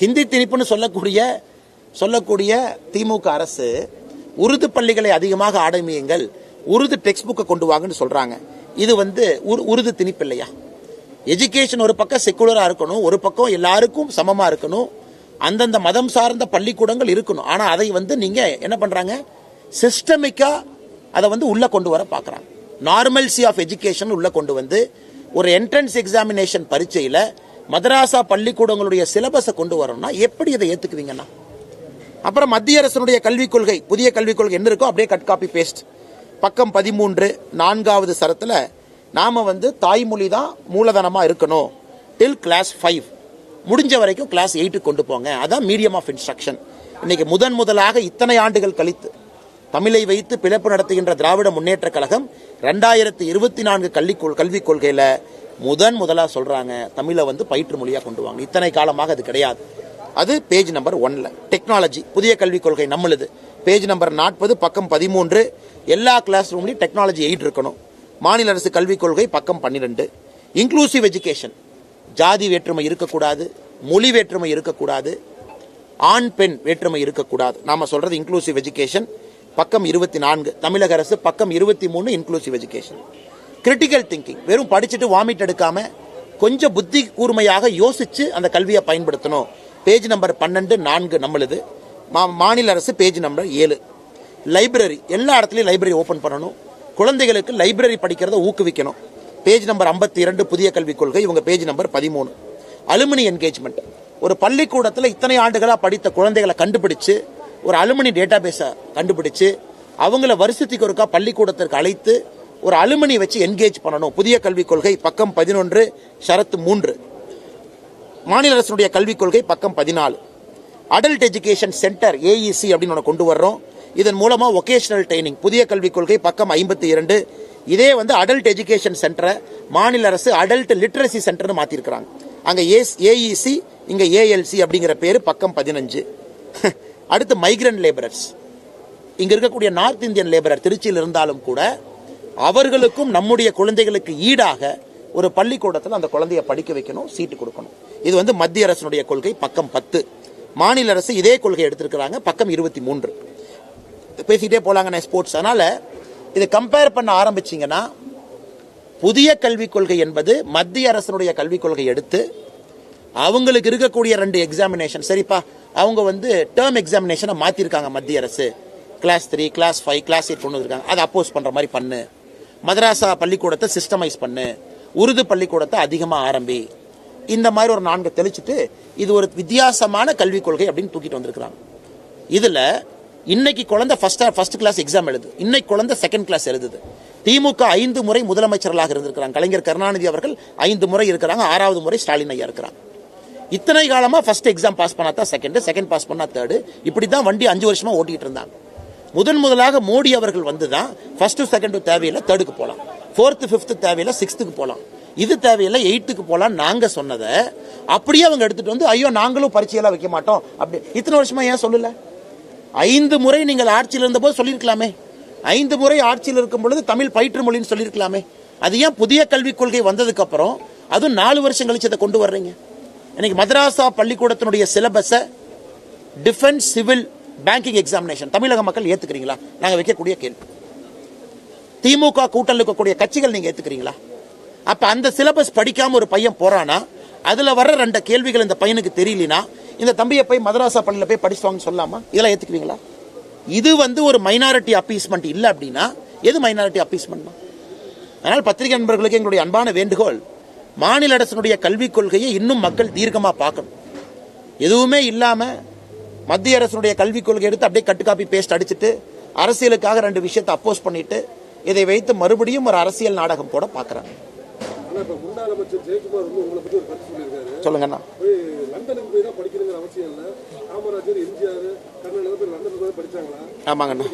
ஹிந்தி திணிப்புன்னு சொல்லக்கூடிய திமுக அரசு உருது பள்ளிகளை அதிகமாக ஆரம்பியுங்கள், உருது டெக்ஸ்ட் புக்கை கொண்டு வாங்கன்னு சொல்றாங்க. இது உருது திணிப்பு இல்லையா? எஜுகேஷன் ஒரு பக்கம் செக்குலரா இருக்கணும், ஒரு பக்கம் எல்லாருக்கும் சமமா இருக்கணும், அந்தந்த மதம் சார்ந்த பள்ளிக்கூடங்கள் இருக்கணும். ஆனா அதை நீங்க என்ன பண்றாங்க, சிஸ்டமிக்கா அதை உள்ள கொண்டு வர பாக்குறாங்க. நார்மல்சி ஆஃப் எஜுகேஷன் உள்ள கொண்டு வந்து ஒரு என்ட்ரன்ஸ் எக்ஸாமினேஷன் பரீட்சையில மதராசா பள்ளிக்கூடங்களுடைய சிலபஸை கொண்டு வரணும்னா எப்படி இதை ஏத்துக்குவீங்கன்னா? அப்புறம் மத்திய அரசுடைய கல்விக் கொள்கை, புதிய கல்விக் கொள்கை என்ன இருக்கோ அப்படியே கட் காப்பி பேஸ்ட். பக்கம் 13 4வது சரத்துல நாம தாய்மொழி தான் மூலதனமா இருக்கணும் டில் கிளாஸ் 5, முடிஞ்ச வரைக்கும் கிளாஸ் 8 கொண்டு போங்க, அதான் மீடியம் ஆஃப் இன்ஸ்ட்ரக்ஷன். இன்னைக்கு முதலாக இத்தனை ஆண்டுகள் கழித்து தமிழை வைத்து பிழைப்பு நடத்துகின்ற திராவிட முன்னேற்ற கழகம் 2024 கல்விக் கொள்கையில முதலா சொல்றாங்க தமிழை பயிற்று மொழியா கொண்டு வாங்க. இத்தனை காலமாக அது கிடையாது. அது பேஜ் நம்பர் 1ல. டெக்னாலஜி புதிய கல்விக் கொள்கை நம்மளுது, பேஜ் நம்பர் 40 பக்கம் 13. எல்லா கிளாஸ் ரூம்லயும் டெக்னாலஜி 8 இருக்கணும். மாநில அரசு கல்விக் கொள்கை பக்கம் 12. இன்க்ளூசிவ் எஜுகேஷன், ஜாதி வேற்றுமை இருக்கக்கூடாது, மொழி வேற்றுமை இருக்கக்கூடாது, ஆண் பெண் வேற்றுமை இருக்கக்கூடாது. நாம சொல்றது இன்க்ளூசிவ் எஜுகேஷன் பக்கம் 24. தமிழக அரசு பக்கம் 23 இன்க்ளூசிவ் எஜுகேஷன். கிரிட்டிக்கல் திங்கிங், வெறும் படிச்சுட்டு வாமிட் எடுக்காம கொஞ்சம் புத்தி கூர்மையாக யோசிச்சு அந்த கல்வியை பயன்படுத்தணும். பேஜ் நம்பர் 12 4 நம்மளுது. மாநில அரசு பேஜ் நம்பர் 7. லைப்ரரி, எல்லா இடத்துலையும் லைப்ரரி ஓபன் பண்ணணும், குழந்தைகளுக்கு லைப்ரரி படிக்கிறத ஊக்குவிக்கணும். பேஜ் நம்பர் 52 புதிய கல்விக் கொள்கை, இவங்க பேஜ் நம்பர் 13. அலுமினி என்கேஜ்மெண்ட், ஒரு பள்ளிக்கூடத்தில் இத்தனை ஆண்டுகளா படித்த குழந்தைகளை கண்டுபிடிச்சு ஒரு அலுமினி டேட்டாபேஸை கண்டுபிடிச்சு அவங்கள வருஷத்துக்கு ஒருக்கா பள்ளிக்கூடத்திற்கு அழைத்து ஒரு அலுமினி வச்சு என்கேஜ் பண்ணணும். புதிய கல்விக் கொள்கை பக்கம் 11 ஷரத்து 3. மாநில அரசுடைய கல்விக் கொள்கை பக்கம் 14. அடல்ட் எஜுகேஷன் சென்டர் AEC அப்படின்னு ஒன்று கொண்டு வர்றோம். இதன் மூலமா வொகேஷனல் ட்ரைனிங், புதிய கல்விக் கொள்கை பக்கம் 52. இதே அடல்ட் எஜுகேஷன் சென்டரை மாநில அரசு அடல்ட் லிட்ரஸி சென்டர்னு மாத்திருக்கிறாங்க. அங்க AEC, இங்க ALC அப்படிங்கிற பேரு பக்கம் 15. அடுத்து மைக்ரண்ட் லேபரர்ஸ், இங்க இருக்கக்கூடிய நார்த் இந்தியன் லேபரர் திருச்சியில் இருந்தாலும் கூட அவர்களுக்கும் நம்முடைய குழந்தைகளுக்கு ஈடாக ஒரு பள்ளிக்கூடத்தில் அந்த குழந்தையை படிக்க வைக்கணும், சீட்டு கொடுக்கணும். இது மத்திய அரசுடைய கொள்கை பக்கம் 10. மாநில அரசு இதே கொள்கை எடுத்திருக்கிறாங்க பக்கம் 23. பேசிட்டே போலாங்க ஸ்போர்ட்ஸ். அதனால இதை கம்பேர் பண்ண ஆரம்பிச்சீங்கன்னா புதிய கல்விக் கொள்கை என்பது மத்திய அரசுடைய கல்விக் கொள்கை எடுத்து அவங்களுக்கு இருக்கக்கூடிய 2 எக்ஸாமினேஷன், சரிப்பா அவங்க டேர்ம் எக்ஸாமினேஷனை மாத்திருக்காங்க மத்திய அரசு, கிளாஸ் 3 கிளாஸ் 5 கிளாஸ் 8 கொண்டு வந்திருக்காங்க, அதை அப்போஸ் பண்ற மாதிரி பண்ணு, மதராசா பள்ளிக்கூடத்தை சிஸ்டமைஸ் பண்ணு, உருது பள்ளிக்கூடத்தை அதிகமா ஆரம்பி, இந்த மாதிரி ஒரு 4 தெளிச்சுட்டு இது ஒரு வித்தியாசமான கல்விக் கொள்கை அப்படின்னு தூக்கிட்டு வந்திருக்கிறாங்க. இதுல இன்னைக்கு குழந்தை ஃபர்ஸ்ட் கிளாஸ் எக்ஸாம் எழுது, இன்னைக்கு குழந்தை செகண்ட் கிளாஸ் எழுதுது. திமுக 5 முறை முதலமைச்சர்களாக இருந்திருக்கிறாங்க. கலைஞர் கருணாநிதி அவர்கள் 5 முறை இருக்கிறாங்க, 6வது முறை ஸ்டாலின் ஐயா இருக்கிறாங்க. இத்தனை காலமா ஃபர்ஸ்ட் எக்ஸாம் பாஸ் பண்ணாதான் செகண்ட் பாஸ் பண்ணா தேர்டு, இப்படிதான் வண்டி 5 வருஷமா ஓட்டிட்டு இருந்தாங்க. முதலாக மோடி அவர்கள் வந்துதான் ஃபர்ஸ்ட் செகண்ட் தேவையில்லை தேர்டுக்கு போலாம், 4th 5th தேவையில்லை 6th போலாம், இது தேவையில்லை 8th போலாம் நாங்க சொன்னதை அப்படியே அவங்க எடுத்துட்டு ஐயோ நாங்களும் பரீட்சையெல்லாம் வைக்க மாட்டோம் அப்படி இத்தனை வருஷமா ஏன் சொல்லல? 5 முறை நீங்கள் ஆட்சியில் இருந்த போது சொல்லியிருக்கலாமே, 5 முறை ஆட்சியில் இருக்கும் பொழுது தமிழ் பயிற்று மொழின்னு சொல்லியிருக்கலாமே. அது ஏன் புதிய கல்விக் கொள்கை வந்ததுக்கு அப்புறம் அதுவும் 4 வருஷம் கழிச்சு அதை கொண்டு வர்றீங்க? இன்னைக்கு மதராசா பள்ளிக்கூடத்தினுடைய சிலபஸை டிஃபென்ஸ் சிவில் பேங்கிங் எக்ஸாமினேஷன் தமிழக மக்கள் ஏத்துக்கிறீங்களா? நாங்க வைக்கக்கூடிய கேள்வி. திமுக கூட்டல் இருக்கக்கூடிய கட்சிகள் நீங்க ஏத்துக்கிறீங்களா? அப்ப அந்த சிலபஸ் படிக்காம ஒரு பையன் போறானா, அதுல வர்ற 2 கேள்விகள் இந்த பையனுக்கு தெரியலனா இந்த தம்பியை போய் மதராசா பள்ளியில போய் படிச்சுவாங்கன்னு சொல்லாமா? இதெல்லாம் ஏத்துக்குவீங்களா? இது ஒரு மைனாரிட்டி அப்பீஸ்மெண்ட் இல்லை அப்படின்னா எது மைனாரிட்டி அப்பீஸ்மெண்ட்? அதனால் பத்திரிகை நண்பர்களுக்கு எங்களுடைய அன்பான வேண்டுகோள், மாநில அரசினுடைய கல்விக் கொள்கையை இன்னும் மக்கள் தீர்க்கமாக பார்க்கணும். எதுவுமே இல்லாமல் மத்திய அரசினுடைய கல்விக் கொள்கை எடுத்து அப்படியே கட்டு காப்பி பேஸ்ட் அடிச்சுட்டு அரசியலுக்காக 2 விஷயத்தை அப்போஸ் பண்ணிட்டு இதை வைத்து மறுபடியும் ஒரு அரசியல் நாடகம் போட பார்க்குறாங்க. முன்னாள் அமைச்சர் ஜெயக்குமார் உங்களை பத்தி ஒரு கருத்து சொல்லியிருக்காரு. சொல்லுங்கண்ணா. லண்டனுக்கு போய் தான் படிக்கணுங்கிற அவசியம் இல்லை, காமராஜர், எம்ஜிஆர், கருணாநிதி பேர் லண்டனுக்கு போய் படிச்சாங்களா? ஆமாங்கண்ணா.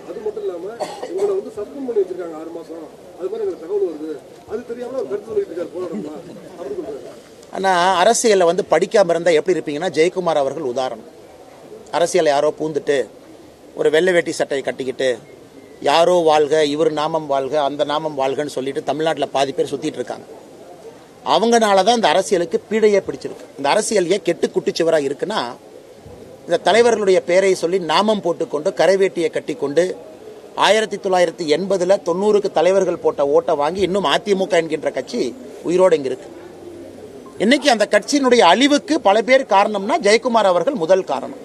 அது மட்டும் இல்லாம உங்களை சஸ்பெண்ட் பண்ணி வச்சிருக்காங்க 6 மாசம். அது மாதிரி எங்களுக்கு தகவல் வருது. அது தெரியாம ஒரு கருத்து சொல்லிட்டு இருக்காரு போராடமா அப்படி சொல்றாரு. ஆனா அரசியல்ல படிக்காம இருந்தா எப்படி இருப்பீங்கன்னா, ஜெயக்குமார் அவர்கள் உதாரணம். அரசியல் யாரோ பூந்துட்டு ஒரு வெள்ளை வேட்டி சட்டையை கட்டிக்கிட்டு யாரோ வாழ்க, இவர் நாமம் வாழ்க, அந்த நாமம் வாழ்கன்னு சொல்லிட்டு தமிழ்நாட்டில் பாதி பேர் சுத்திட்டு இருக்காங்க. அவங்கனால தான் இந்த அரசியலுக்கு பீடையே பிடிச்சிருக்கு. இந்த அரசியல் ஏன் கெட்டு குட்டிச்சுவராக இருக்குன்னா, இந்த தலைவர்களுடைய பெயரை சொல்லி நாமம் போட்டுக்கொண்டு கரைவேட்டியை கட்டி கொண்டு 1980 90க்கு தலைவர்கள் போட்ட ஓட்டை வாங்கி இன்னும் அதிமுக என்கின்ற கட்சி உயிரோடு இங்க இருக்கு. இன்னைக்கு அந்த கட்சியினுடைய அழிவுக்கு பல பேர் காரணம்னா ஜெயக்குமார் அவர்கள் முதல் காரணம்.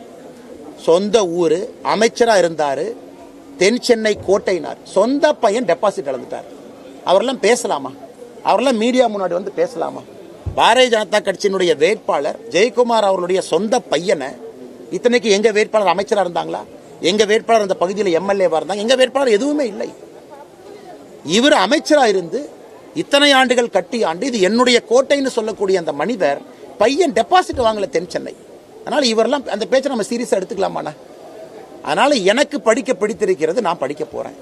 சொந்த ஊரு, அமைச்சரா இருந்தாரு, தென் சென்னை கோட்டையினார், சொந்த பையன் டெபாசிட் இழந்துட்டார். அவரெல்லாம் பேசலாமா? அவரெல்லாம் மீடியா முன்னாடி பேசலாமா? பாரதிய ஜனதா கட்சியினுடைய வேட்பாளர் ஜெயக்குமார் அவர்களுடைய சொந்த பையனை, இத்தனைக்கு எங்க வேட்பாளர் அமைச்சரா இருந்தாங்களா? எங்க வேட்பாளர் அந்த பகுதியில் எம்எல்ஏவா இருந்தாங்க? எங்க வேட்பாளர் எதுவுமே இல்லை. இவர் அமைச்சரா இருந்து இத்தனை ஆண்டுகள் கட்டி ஆண்டு இது என்னுடைய கோட்டைன்னு சொல்லக்கூடிய அந்த மனிதர் பையன் டெபாசிட் வாங்கல தென் சென்னை. அதனால இவரெல்லாம் அந்த பேச்சை நம்ம சீரியஸா எடுத்துக்கலாமாண்ணா? அதனால எனக்கு படிக்க பிடித்திருக்கிறது, நான் படிக்க போறேன்.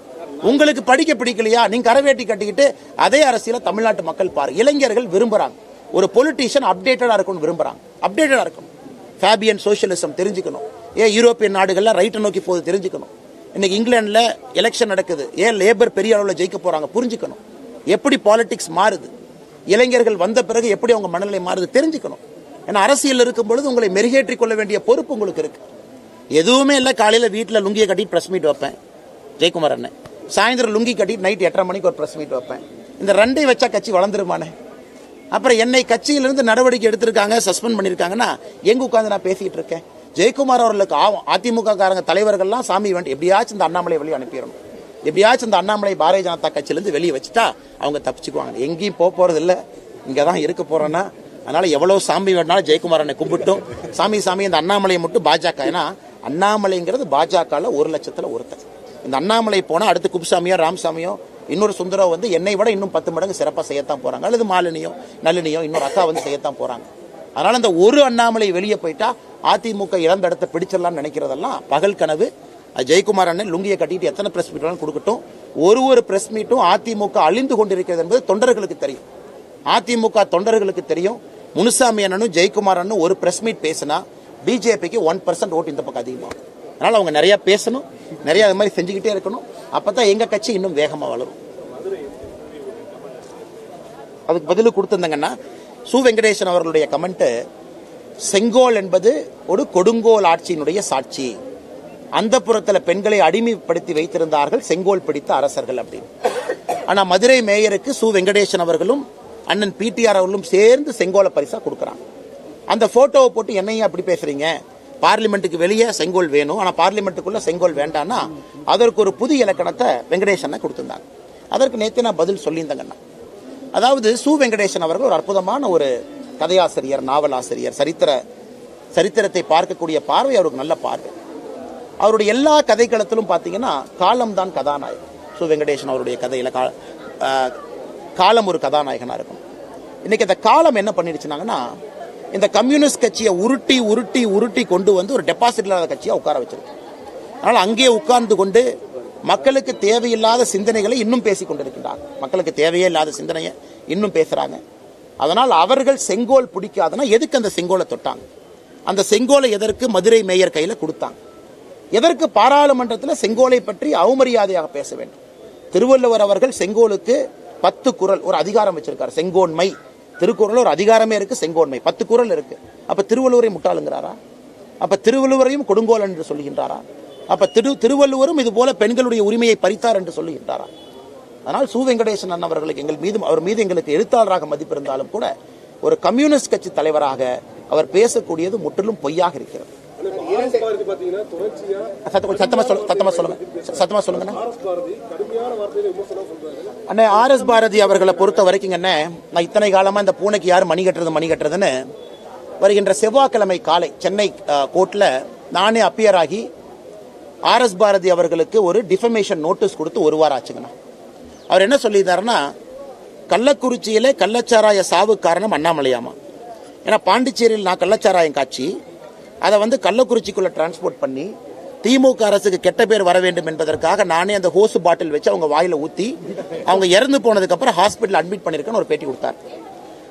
உங்களுக்கு படிக்க பிடிக்கலையா? நீங்க கரவேட்டி கட்டிக்கிட்டு அதே அரசியல தமிழ்நாட்டு மக்கள் பாரு. இளைஞர்கள் விரும்புறாங்க, ஒரு பொலிட்டீஷியன் அப்டேட்டடா இருக்கணும் விரும்புறாங்க. அப்டேட்டடா இருக்கணும், ஃபேபியன் சோசியலிசம் தெரிஞ்சுக்கணும், ஏன் யூரோப்பியன் நாடுகள்ல ரைட்டை நோக்கி போகுது தெரிஞ்சுக்கணும், இன்னைக்கு இங்கிலாந்துல எலெக்ஷன் நடக்குது, ஏன் லேபர் பெரிய அளவில் ஜெயிக்க போறாங்க புரிஞ்சுக்கணும், எப்படி பாலிடிக்ஸ் மாறுது, இளைஞர்கள் வந்த பிறகு எப்படி அவங்க மனநிலை மாறுது தெரிஞ்சுக்கணும். ஏன்னா அரசியல் இருக்கும் பொழுது உங்களை மெருகேற்றிக் கொள்ள வேண்டிய பொறுப்பு உங்களுக்கு இருக்கு. எதுவுமே இல்லை, காலையில வீட்டில் லுங்கியை கட்டிட்டு பிரஸ் மீட் வைப்பேன் ஜெயக்குமார் அண்ணன், சாயந்தரம் லுங்கி கட்டிட்டு நைட் 8:30 மணிக்கு ஒரு பிரஸ் மீட் வைப்பேன். இந்த 2 வச்சா கட்சி வளர்ந்துருமானே? அப்புறம் என்னை கட்சியிலிருந்து நடவடிக்கை எடுத்திருக்காங்க, சஸ்பெண்ட் பண்ணிருக்காங்கன்னா எங்க உட்காந்து நான் பேசிட்டு இருக்கேன்? ஜெயக்குமார் அவர்களுக்கு அதிமுக காரங்க தலைவர்கள்லாம் சாமி வேண்டி எப்படியாச்சும் இந்த அண்ணாமலை வெளியே அனுப்பிடணும், எப்படியாச்சும் இந்த அண்ணாமலை பாரதிய ஜனதா கட்சியிலிருந்து வெளியே வச்சுட்டா அவங்க தப்பிச்சுக்குவாங்க. எங்கேயும் போறது இல்லை, இங்கதான் இருக்க போறேன்னா. அதனால எவ்வளவு சாமி வேணாலும் ஜெயக்குமார் அண்ணனை கும்பிட்டும், சாமி இந்த அண்ணாமலையை மட்டும் பாஜக, ஏன்னா அண்ணாமலைங்கிறது பாஜக 1,00,000 ஒருத்தர். இந்த அண்ணாமலை போனா அடுத்து குப்சாமியோ ராமசாமியோ இன்னொரு சுந்தரோ என்னை விட இன்னும் 10 மடங்கு சிறப்பாக செய்யத்தான் போறாங்க, அல்லது மாலினியோ நளினியோ இன்னொரு அக்கா செய்யத்தான் போறாங்க. அதனால அந்த ஒரு அண்ணாமலை வெளியே போயிட்டா அதிமுக இழந்த இடத்தை பிடிச்சிடலாம்னு நினைக்கிறதெல்லாம் பகல் கனவு. ஜெயக்குமார் அண்ணன் லுங்கியை கட்டிட்டு எத்தனை பிரஸ் மீட் கொடுக்கட்டும், ஒரு பிரஸ் மீட்டும் அதிமுக அழிந்து கொண்டிருக்கிறது என்பது தொண்டர்களுக்கு தெரியும், அதிமுக தொண்டர்களுக்கு தெரியும். முனுசாமி அண்ணனும் ஜெயக்குமார் அண்ணனும் ஒரு பிரஸ் மீட் பேசினா பிஜேபிக்கு 1% ஓட்டு இந்த பக்கம் அதிகமாகும். அதனால அவங்க நிறைய பேசணும், நிறைய அது மாதிரி செஞ்சுக்கிட்டே இருக்கணும். அப்பதான் எங்க கட்சி இன்னும் வேகமா வளரும். அதுக்கு பதில் கொடுத்திருந்தாங்கன்னா, சு வெங்கடேசன் அவர்களுடைய கமெண்ட், செங்கோல் என்பது ஒரு கொடுங்கோல் ஆட்சியினுடைய சாட்சி, அந்த புறத்துல பெண்களை அடிமைப்படுத்தி வைத்திருந்தார்கள் செங்கோல் பிடித்த அரசர்கள் அப்படின்னு. ஆனா மதுரை மேயருக்கு சு வெங்கடேசன் அவர்களும் அண்ணன் பிடிஆர் அவர்களும் சேர்ந்து செங்கோலை பரிசா கொடுக்கறாங்க. அந்த போட்டோவை போட்டு என்னையும் அப்படி பேசுறீங்க, பார்லிமெண்ட்டுக்கு வெளியே செங்கோல் வேணும், ஆனா பார்லிமெண்ட்டுக்குள்ள செங்கோல் வேண்டாம்னா அதற்கு ஒரு புதிய இலக்கணத்தை வெங்கடேசன் கொடுத்திருந்தாங்க. அதற்கு நேற்று நான் பதில் சொல்லியிருந்தேங்கண்ணா. அதாவது சு வெங்கடேசன் அவர்கள் ஒரு அற்புதமான ஒரு கதையாசிரியர், நாவலாசிரியர், சரித்திரத்தை பார்க்கக்கூடிய பார்வை அவருக்கு நல்ல பார்வை. அவருடைய எல்லா கதைக்களத்திலும் பார்த்தீங்கன்னா காலம் தான் கதாநாயகன். சு வெங்கடேசன் அவருடைய கதையில காலம் ஒரு கதாநாயகனா இருக்கும். இன்னைக்கு அந்த காலம் என்ன பண்ணிடுச்சுனாங்கன்னா, இந்த கம்யூனிஸ்ட் கட்சியை உருட்டி உருட்டி உருட்டி கொண்டு ஒரு டெபாசிட் இல்லாத கட்சியா உட்கார வச்சிருக்கு. அதனால அங்கே உட்கார்ந்து கொண்டு மக்களுக்கு தேவையில்லாத சிந்தனைகளை இன்னும் பேசிக் கொண்டிருக்கின்றாங்க. மக்களுக்கு தேவையே இல்லாத சிந்தனையை இன்னும் பேசுறாங்க. அதனால் அவர்கள் செங்கோல் பிடிக்காதுன்னா எதுக்கு அந்த செங்கோலை தொட்டாங்க? அந்த செங்கோலை எதற்கு மதுரை மேயர் கையில கொடுத்தாங்க? எதற்கு பாராளுமன்றத்தில் செங்கோலை பற்றி அவமரியாதையாக பேச வேண்டும்? திருவள்ளுவர் அவர்கள் செங்கோலுக்கு 10 குறள் ஒரு அதிகாரம் வச்சிருக்காரு. செங்கோன்மை திருக்குறள் ஒரு அதிகாரமே இருக்கு, செங்கோன்மை 10 குறள் இருக்கு. அப்ப திருவள்ளுவரை முட்டாளுங்கிறாரா? அப்ப திருவள்ளுவரையும் கொடுங்கோல் என்று சொல்லுகின்றாரா? அப்ப திருவள்ளுவரும் இது போல பெண்களுடைய உரிமையை பறித்தார் என்று சொல்லுகின்றாரா? அதனால் சு வெங்கடேசன் அண்ணன் அவர்களுக்கு அவர் மீது எங்களுக்கு எழுத்தாளராக மதிப்பு இருந்தாலும் கூட ஒரு கம்யூனிஸ்ட் கட்சி தலைவராக அவர் பேசக்கூடியது முற்றிலும் பொய்யாக இருக்கிறது. ஆர்எஸ் பாரதி பாத்தீங்கன்னா தொடர்ச்சியா சத்தமா சொல்லுங்க ஆர்எஸ் பாரதி கடுமையான வார்த்தையில விமர்சனம் சொல்றாரு. அண்ணே, ஆர்எஸ் பாரதி அவர்களை பொறுத்த வரைக்கும் என்ன, நான் இத்தனை காலமா இந்த பூனைக்கு யார் மணி கட்டுறதுன்னு வருகின்ற செவ்வாய்க்கிழமை காலை சென்னை கோர்ட்ல நானே அப்பியர் ஆகி ஆர்எஸ் பாரதி அவர்களுக்கு ஒரு டிஃபமேஷன் நோட்டீஸ் கொடுத்து ஒரு வாரம் ஆச்சுங்கண்ணா. அவர் என்ன சொல்லியிருந்தாருன்னா, கள்ளக்குறிச்சியிலே கள்ளச்சாராய சாவு காரணம் அண்ணாமலையாமா. ஏன்னா பாண்டிச்சேரியில் நான் கள்ளச்சாராயம் காட்சி அதை கள்ளக்குறிச்சிக்குள்ள டிரான்ஸ்போர்ட் பண்ணி திமுக அரசுக்கு கெட்ட பேர் வர வேண்டும் என்பதற்காக நானே அந்த ஹோஸ் பாட்டில் வச்சு அவங்க வாயில ஊத்தி அவங்க இறந்து போனதுக்கு அப்புறம் ஹாஸ்பிட்டல் அட்மிட் பண்ணிருக்கேன்னு ஒரு பேட்டி கொடுத்தார்.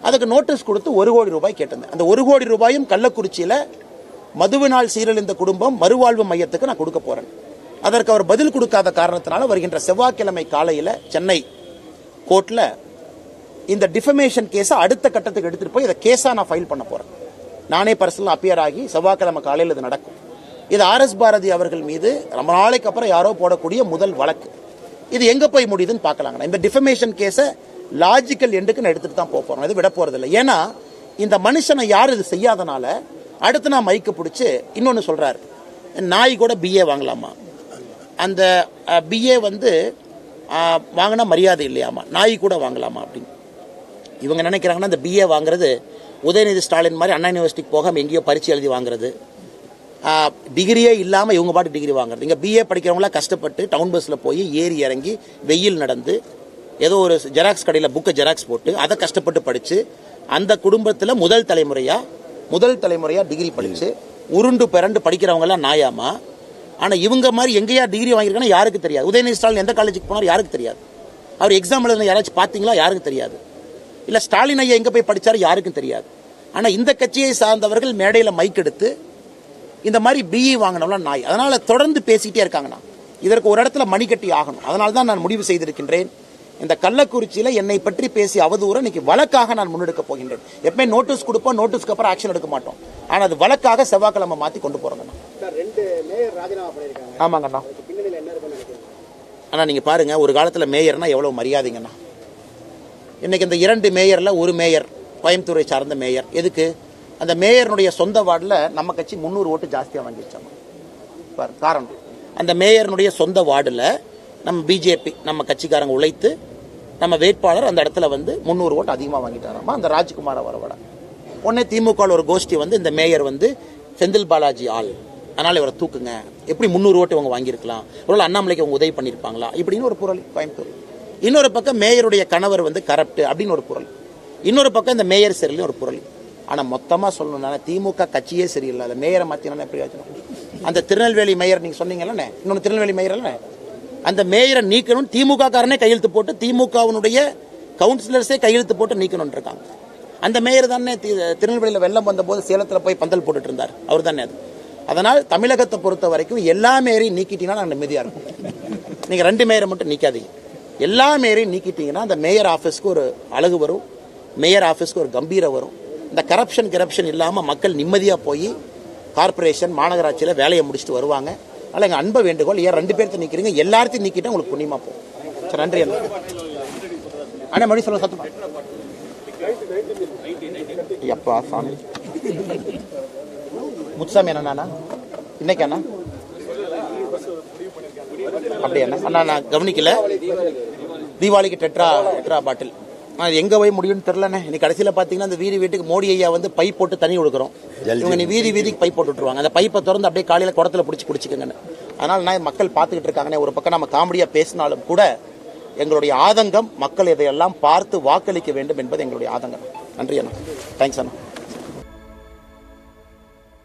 அதுக்கு நோட்டீஸ் கொடுத்து 1 கோடி ரூபாய் கேட்டிருந்தேன். அந்த 1 கோடி ரூபாயும் கள்ளக்குறிச்சியில மதுவினால் சீரழிந்த குடும்பம் மறுவாழ்வு மையத்துக்கு நான் கொடுக்க போறேன். அதற்கு அவர் பதில் கொடுக்காத காரணத்தினால வருகின்ற செவ்வாய்க்கிழமை காலையில சென்னை கோர்ட்ல இந்த டிஃபமேஷன் கேஸை அடுத்த கட்டத்துக்கு எடுத்துட்டு போய் இதை கேஸா நான் ஃபைல் பண்ண போறேன். நானே பர்சனல் அப்பியர் ஆகி செவ்வாய்க்கிழமை காலையில் இது நடக்கும். இது ஆர்எஸ் பாரதி அவர்கள் மீது ரொம்ப நாளைக்கு அப்புறம் யாரோ போடக்கூடிய முதல் வழக்கு. இது எங்க போய் முடியுதுன்னு பார்க்கலாங்க. இந்த டிஃபமேஷன் கேஸை லாஜிக்கல் எண்டுக்கு நான் எடுத்துட்டு தான் போறேன். இது விட போறது இல்லை. ஏன்னா இந்த மனுஷனை யாரும் இது செய்யாதனால அடுத்து நான் மைக்கு பிடிச்சு இன்னொன்னு சொல்றாரு, நாய் கூட பிஏ வாங்கலாமா, அந்த பிஏ வாங்கினா மரியாதை இல்லையாமா, நாய் கூட வாங்கலாமா அப்படின்னு இவங்க நினைக்கிறாங்கன்னா இந்த பிஏ வாங்குறது உதயநிதி ஸ்டாலின் மாதிரி அண்ணா யூனிவர்சிட்டிக்கு போகாம எங்கேயோ பரீட்சை எழுதி வாங்குறது, டிகிரியே இல்லாமல் இவங்க பாட்டு டிகிரி வாங்குறது. இங்கே பிஏ படிக்கிறவங்களாம் கஷ்டப்பட்டு டவுன் பஸ்ஸில் போய் ஏறி இறங்கி வெயில் நடந்து ஏதோ ஒரு ஜெராக்ஸ் கடையில் புக்கை ஜெராக்ஸ் போட்டு அதை கஷ்டப்பட்டு படித்து அந்த குடும்பத்தில் முதல் தலைமுறையாக டிகிரி படித்து உருண்டு பிறண்டு படிக்கிறவங்கலாம் நாயாமா. ஆனால் இவங்க மாதிரி எங்கேயா டிகிரி வாங்கியிருக்காங்கன்னா யாருக்கு தெரியாது. உதயநிதி ஸ்டாலின் எந்த காலேஜுக்கு போனார் யாருக்கு தெரியாது. அவர் எக்ஸாம் எழுதின யாராச்சும் பார்த்தீங்களா யாருக்கு தெரியாது. இல்லை ஸ்டாலின் ஐயா எங்கே போய் படித்தார் யாருக்கும் தெரியாது. ஆனால் இந்த கட்சியை சார்ந்தவர்கள் மேடையில் மைக் எடுத்து இந்த மாதிரி பிஇ வாங்கினவங்களாம் நாய். அதனால தொடர்ந்து பேசிக்கிட்டே இருக்காங்கண்ணா. இதற்கு ஒரு இடத்துல மணிக்கட்டி ஆகணும். அதனால தான் நான் முடிவு செய்திருக்கின்றேன், இந்த கள்ளக்குறிச்சியில் என்னை பற்றி பேசி அவதூறு இன்னைக்கு வழக்காக நான் முன்னெடுக்க போகின்றேன். எப்பவுமே நோட்டீஸ் கொடுப்போம், நோட்டீஸ்க்கு அப்புறம் ஆக்ஷன் எடுக்க மாட்டோம். ஆனால் அது வழக்காக செவ்வாய்க்கிழமை மாற்றி கொண்டு போறோங்கண்ணா. ஆமாங்கண்ணா. அண்ணா நீங்கள் பாருங்க, ஒரு காலத்தில் மேயர்னா எவ்வளோ மரியாதைங்கண்ணா. இன்னைக்கு இந்த 2 மேயர்ல ஒரு மேயர் கோயம்புத்தூரை சார்ந்த மேயர். எதுக்கு? அந்த மேயருடைய சொந்த வார்டில் நம்ம கட்சி 300 ஓட்டு ஜாஸ்தியாக வாங்கிடுச்சாங்க. காரணம், அந்த மேயருடைய சொந்த வார்டில் நம்ம பிஜேபி நம்ம கட்சிக்காரங்க உழைத்து நம்ம வேட்பாளர் அந்த இடத்துல 300 ஓட்டு அதிகமாக வாங்கிட்டாராமா. அந்த ராஜ்குமார் வரவட உடனே திமுக ஒரு கோஷ்டி இந்த மேயர் செந்தில் பாலாஜி ஆள், அதனால இவரை தூக்குங்க. எப்படி 300 ஓட்டு இவங்க வாங்கியிருக்கலாம், ஒரு அண்ணாமலைக்கு அவங்க உதவி பண்ணியிருப்பாங்களா இப்படின்னு ஒரு புரளி கோயம்புத்தூர். இன்னொரு பக்கம் மேயருடைய கணவர் கரப்ட் அப்படின்னு ஒரு புரளி. இன்னொரு பக்கம் இந்த மேயர் சரியில்லை ஒரு புரளி. ஆனால் மொத்தமாக சொல்லணும்னா திமுக கட்சியே சரியில்லை. அந்த மேயரை மாற்றினா எப்படி ஆச்சு? அந்த திருநெல்வேலி மேயர் நீங்கள் சொன்னீங்கல்ல, இன்னொன்று திருநெல்வேலி மேயர் இல்ல, அந்த மேயரை நீக்கணும் திமுக காரனே கையெழுத்து போட்டு திமுகவினுடைய கவுன்சிலர்ஸே கையெழுத்து போட்டு நீக்கணும் இருக்காங்க. அந்த மேயர் தானே திருநெல்வேலியில் வெள்ளம் வந்தபோது சேலத்தில் போய் பந்தல் போட்டுட்டு இருந்தார், அவர் தானே அது. அதனால் தமிழகத்தை பொறுத்த வரைக்கும் எல்லா மேயரையும் நீக்கிட்டீங்கன்னா நாங்கள் நிம்மதியாக இருக்கும். நீங்கள் 2 மேயரை மட்டும் நீக்காதீங்க, எல்லா மேயரையும் நீக்கிட்டீங்கன்னா அந்த மேயர் ஆஃபீஸ்க்கு ஒரு அழகு வரும், மேயர் ஆஃபீஸ்க்கு ஒரு கம்பீரம் வரும். இந்த கரப்ஷன் இல்லாமல் மக்கள் நிம்மதியாக போய் கார்பரேஷன் மாநகராட்சியில் வேலையை முடிச்சுட்டு வருவாங்க. அதனால் எங்கள் அன்பை வேண்டுகோள், ஏன் 2 பேர்த்த நீக்கிறீங்க, எல்லாத்தையும் நீக்கிட்டா உங்களுக்கு புண்ணியமாக போகும். சரி, நன்றி அண்ணா. அண்ணா மணி சொல்ல சத்தமா எப்பா சாமி முத்துசாமி அண்ணா இன்னைக்கு அண்ணா அப்படியா அண்ணா? நான் கவனிக்கல. தீபாவளிக்கு டெட்ரா பாட்டில் எங்க போய் முடியும்னு தெரியலண்ணே. இன்னைக்கு கடைசியில் பார்த்தீங்கன்னா அந்த வீட்டுக்கு மோடி ஐயா பை போட்டு தண்ணி கொடுக்குறோம். இவங்க நீ வீதிக்கு பை போட்டு விட்டுருவாங்க. அந்த பைப்பை திறந்து அப்படியே காலையில் குடத்துல பிடிச்சி குடிச்சுக்கங்கன்னு. அதனால நான் மக்கள் பார்த்துக்கிட்டு இருக்காங்கண்ணே. ஒரு பக்கம் நம்ம காமெடியா பேசினாலும் கூட எங்களுடைய ஆதங்கம் மக்கள் இதையெல்லாம் பார்த்து வாக்களிக்க வேண்டும் என்பது எங்களுடைய ஆதங்கம். நன்றி அண்ணா. தேங்க்ஸ் அண்ணா.